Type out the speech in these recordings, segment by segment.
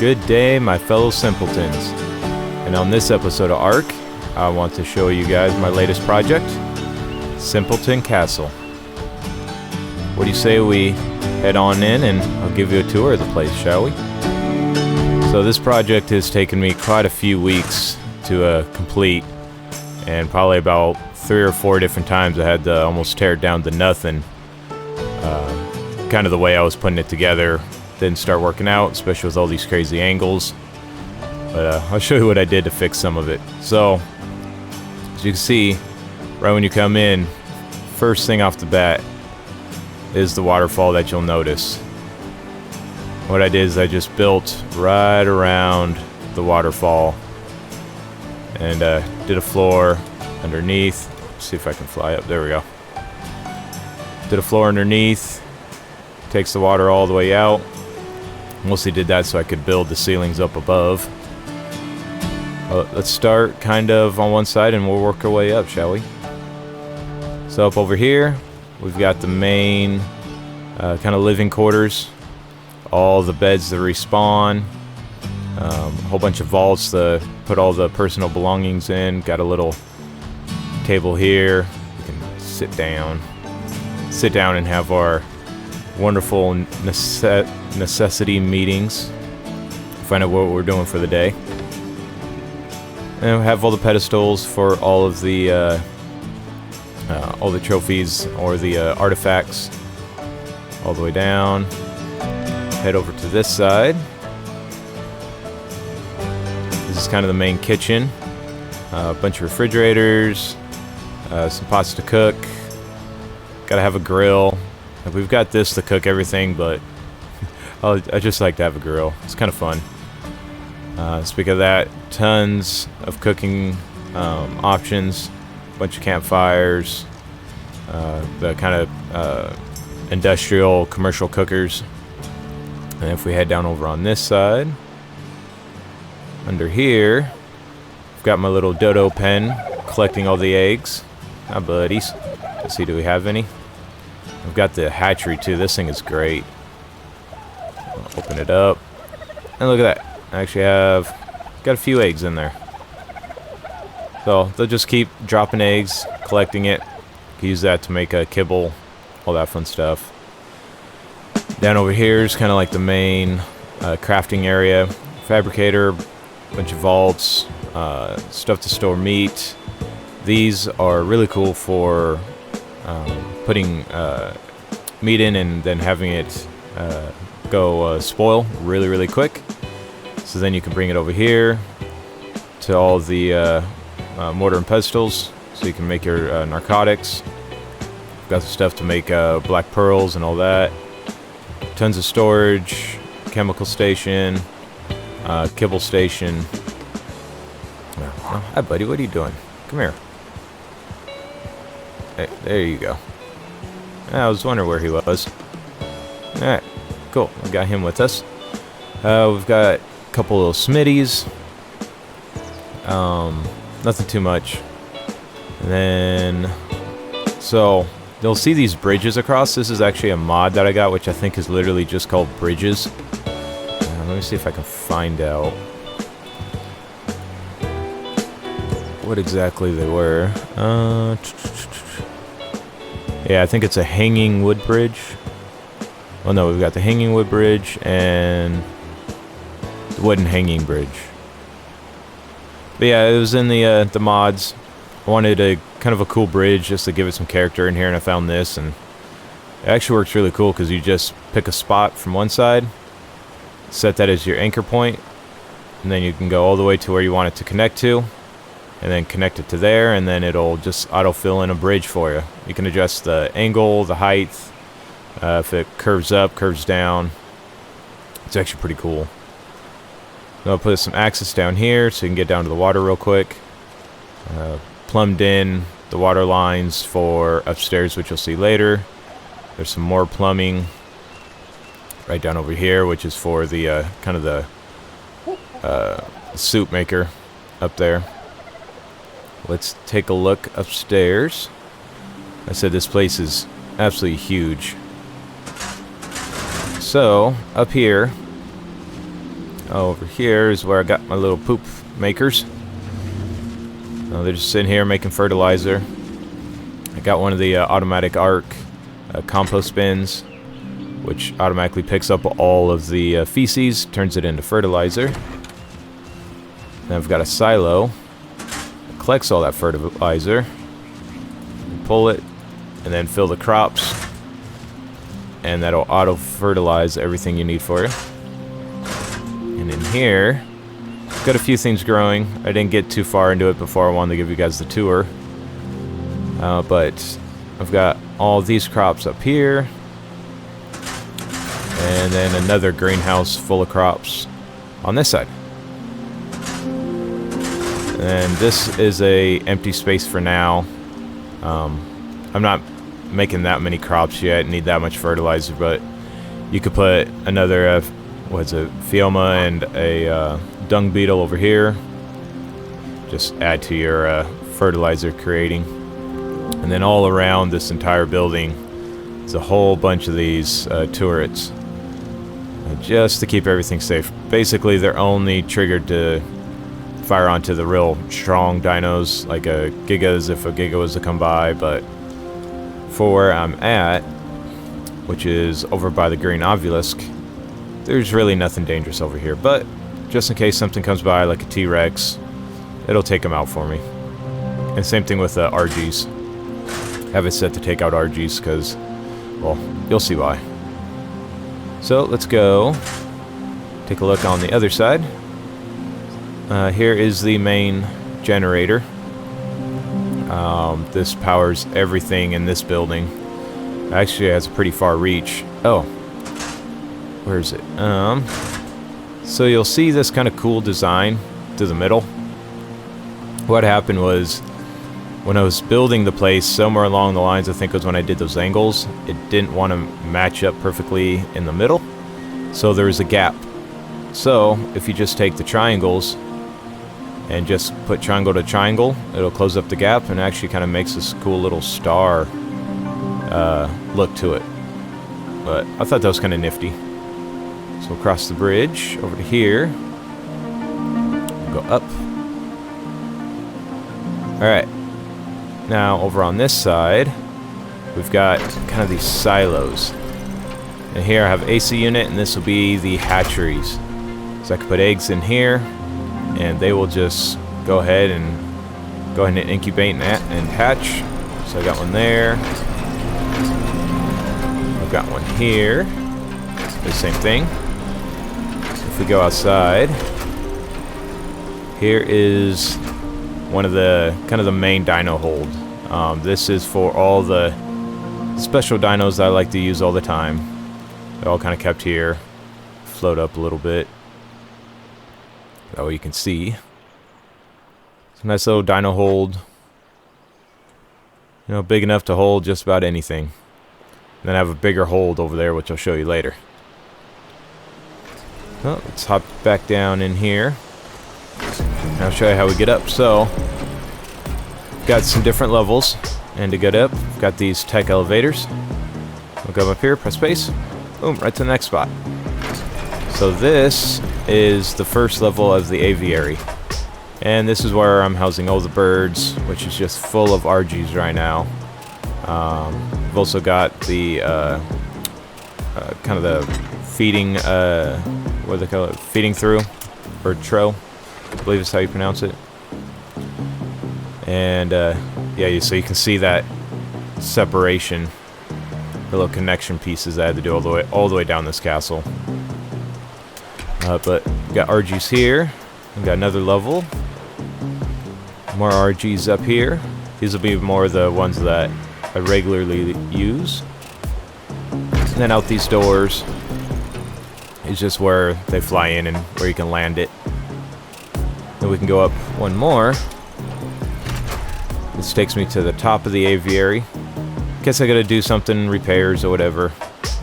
Good day, my fellow simpletons. And on this episode of ARK, I want to show you guys my latest project, Cinpleton Castle. What do you say we head on in and I'll give you a tour of the place, shall we? So this project has taken me quite a few weeks to complete, and probably about 3 or 4 different times I had to almost tear it down to nothing. Kind of the way I was putting it together didn't start working out, especially with all these crazy angles. But I'll show you what I did to fix some of it. So, as you can see, right when you come in, first thing off the bat is the waterfall that you'll notice. What I did is I just built right around the waterfall and did a floor underneath. Let's see if I can fly up. There we go. Did a floor underneath. Takes the water all the way out. Mostly did that so I could build the ceilings up above. Let's start kind of on one side and we'll work our way up, shall we? So up over here, we've got the main kind of living quarters. All the beds that respawn. A whole bunch of vaults to put all the personal belongings in. Got a little table here. You can sit down and have our wonderful necessity meetings. Find out what we're doing for the day. And we have all the pedestals for all of the trophies or the artifacts. All the way down. Head over to this side. This is kind of the main kitchen. A bunch of refrigerators, some pots to cook. Gotta have a grill. We've got this to cook everything, but I just like to have a grill. It's kind of fun. Speaking of that, tons of cooking options. A bunch of campfires. The kind of industrial, commercial cookers. And if we head down over on this side, under here, I've got my little dodo pen collecting all the eggs. Hi, buddies. Let's see, do we have any? I've got the hatchery too. This thing is great. I'll open it up. And look at that. I actually have got a few eggs in there. So they'll just keep dropping eggs, collecting it. Use that to make a kibble, all that fun stuff. Down over here is kind of like the main crafting area. Fabricator, bunch of vaults, stuff to store meat. These are really cool for putting meat in and then having it go spoil really quick. So then you can bring it over here to all the mortar and pestles, so you can make your narcotics. Got the stuff to make black pearls and all that. Tons of storage, chemical station, kibble station. Oh, hi buddy, what are you doing? Come here. Hey, there you go. I was wondering where he was. Alright, cool. We got him with us. We've got a couple little smitties. Nothing too much. And then, so you'll see these bridges across. This is actually a mod that I got, which I think is literally just called bridges. Let me see if I can find out what exactly they were. Yeah, I think it's a hanging wood bridge. Oh no, we've got the hanging wood bridge and the wooden hanging bridge. But yeah, it was in the mods. I wanted a kind of a cool bridge just to give it some character in here, and I found this, and it actually works really cool because you just pick a spot from one side, set that as your anchor point, and then you can go all the way to where you want it to connect to, and then connect it to there, and then it'll just autofill in a bridge for you. You can adjust the angle, the height, if it curves up, curves down. It's actually pretty cool. I'll put some access down here so you can get down to the water real quick. Plumbed in the water lines for upstairs, which you'll see later. There's some more plumbing right down over here, which is for the kind of the soup maker up there. Let's take a look upstairs. I said this place is absolutely huge. So up here Over here is where I got my little poop makers. They're just sitting here making fertilizer. I got one of the automatic ARC compost bins, which automatically picks up all of the feces, turns it into fertilizer. Then I've got a silo that collects all that fertilizer, pull it, and then fill the crops, and that'll auto-fertilize everything you need for it. And in here, I've got a few things growing. I didn't get too far into it before I wanted to give you guys the tour. But I've got all these crops up here. And then another greenhouse full of crops on this side. And this is a empty space for now. I'm not making that many crops yet, need that much fertilizer, but you could put another Phioma and a dung beetle over here. Just add to your fertilizer creating. And then all around this entire building is a whole bunch of these turrets, just to keep everything safe. Basically, they're only triggered to fire onto the real strong dinos, like gigas if a giga was to come by, but for where I'm at, which is over by the green obelisk, there's really nothing dangerous over here. But just in case something comes by, like a T-Rex, it'll take them out for me. And same thing with the RGs. Have it set to take out RGs because, well, you'll see why. So let's go take a look on the other side. Here is the main generator. This powers everything in this building. Actually, it has a pretty far reach. Oh, where is it? So you'll see this kind of cool design to the middle. What happened was, when I was building the place, somewhere along the lines, I think it was when I did those angles, it didn't want to match up perfectly in the middle, so there was a gap. So if you just take the triangles and just put triangle to triangle, it'll close up the gap and actually kind of makes this cool little star look to it. But I thought that was kind of nifty. So across the bridge over to here, go up. Alright, now over on this side, we've got kind of these silos. And here I have AC unit, and this will be the hatcheries. So I can put eggs in here, and they will just go ahead and incubate and hatch. So I got one there. I've got one here. The same thing. If we go outside, here is one of the kind of the main dino hold. This is for all the special dinos that I like to use all the time. They're all kind of kept here. Float up a little bit. That way you can see. It's a nice little dino hold. You know, big enough to hold just about anything. And then I have a bigger hold over there, which I'll show you later. Well, let's hop back down in here. And I'll show you how we get up. So, got some different levels. And to get up, we've got these tech elevators. We'll go up here, press space. Boom, right to the next spot. So this is the first level of the aviary. And this is where I'm housing all the birds, which is just full of RGs right now. I've also got the kind of the feeding, what do they call it? Feeding through, bird trough, I believe is how you pronounce it. And yeah, so you can see that separation, the little connection pieces I had to do all the way down this castle. But we got RGs here. We got another level. More RGs up here. These will be more the ones that I regularly use. And then out these doors is just where they fly in and where you can land it. Then we can go up one more. This takes me to the top of the aviary. Guess I gotta do something, repairs or whatever.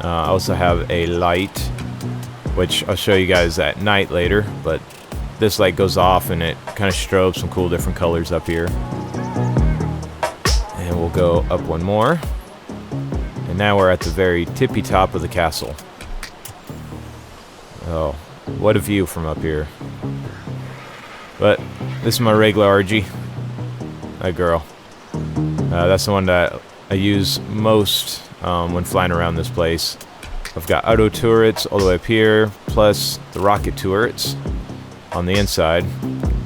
I also have a light, which I'll show you guys at night later, but this light goes off and it kind of strobes some cool different colors up here. And we'll go up one more. And now we're at the very tippy top of the castle. Oh, What a view from up here. But this is my regular RG. That girl. That's the one that I use most when flying around this place. I've got auto turrets all the way up here, plus the rocket turrets on the inside.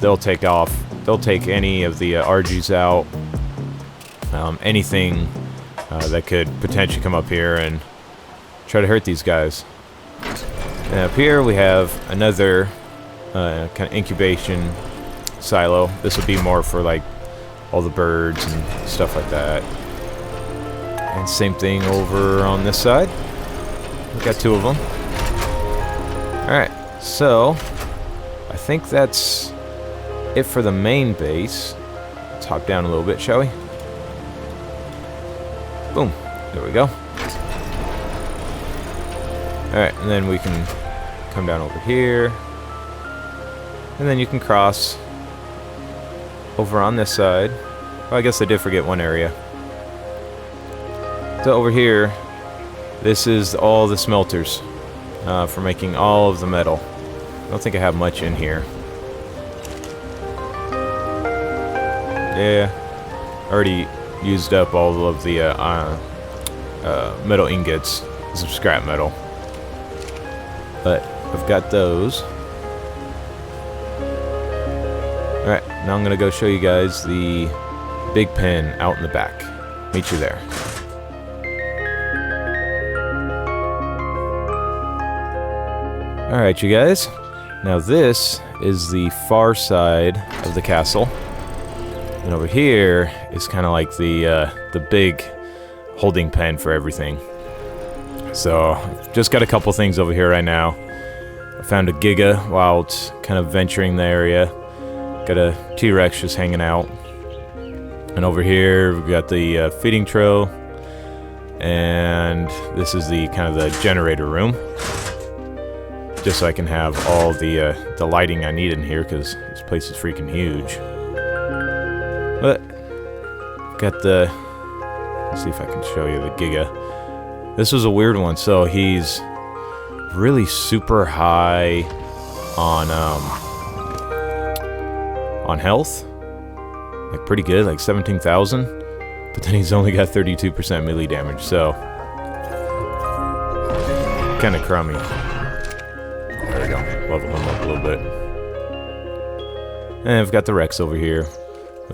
They'll take off. They'll take any of the RGs out. Anything that could potentially come up here and try to hurt these guys. And up here we have another kind of incubation silo. This would be more for like all the birds and stuff like that. And same thing over on this side. We've got two of them. Alright, so I think that's it for the main base. Let's hop down a little bit, shall we? Boom. There we go. Alright, and then we can come down over here. And then you can cross over on this side. Oh, I guess I did forget one area. So over here, this is all the smelters for making all of the metal. I don't think I have much in here. Yeah, already used up all of the metal ingots, some scrap metal. But I've got those. Alright, now I'm going to go show you guys the big pen out in the back. Meet you there. Alright, you guys. Now this is the far side of the castle. And over here is kind of like the big holding pen for everything. So, I've just got a couple things over here right now. I found a Giga while it's kind of venturing the area. Got a T-Rex just hanging out. And over here we've got the feeding trough. And this is the kind of the generator room. Just so I can have all the lighting I need in here, because this place is freaking huge. But got the, let's see if I can show you the Giga. This was a weird one. So he's really super high on health, like pretty good, like 17,000. But then he's only got 32% melee damage, so kind of crummy. There we go. Level him up a little bit. And I've got the Rex over here.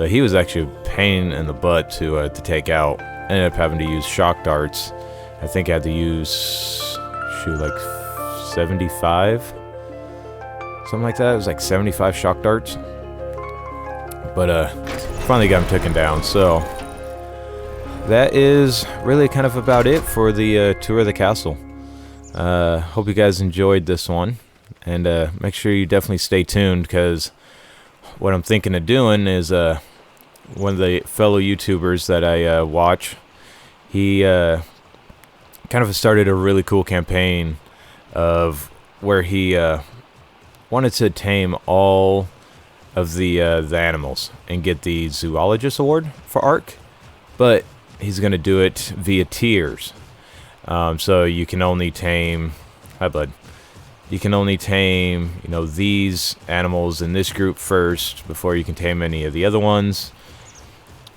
He was actually a pain in the butt to take out. Ended up having to use shock darts. I think I had to use, shoot, like 75? Something like that. It was like 75 shock darts. But finally got him taken down. So that is really kind of about it for the tour of the castle. Hope you guys enjoyed this one. And make sure you definitely stay tuned, because what I'm thinking of doing is one of the fellow YouTubers that I watch, he kind of started a really cool campaign of where he wanted to tame all of the animals and get the zoologist award for ARK, but he's going to do it via tiers. So you can only tame, hi bud, you can only tame, you know, these animals in this group first before you can tame any of the other ones,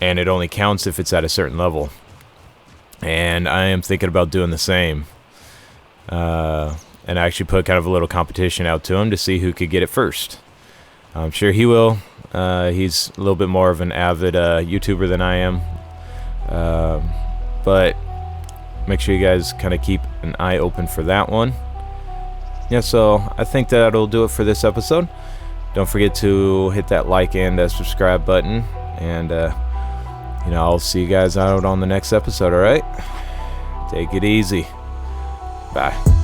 and it only counts if it's at a certain level. And I am thinking about doing the same. And I actually put kind of a little competition out to him to see who could get it first. I'm sure he will. He's a little bit more of an avid YouTuber than I am. But make sure you guys kind of keep an eye open for that one. Yeah, so I think that'll do it for this episode. Don't forget to hit that like and subscribe button. And, you know, I'll see you guys out on the next episode, alright? Take it easy. Bye.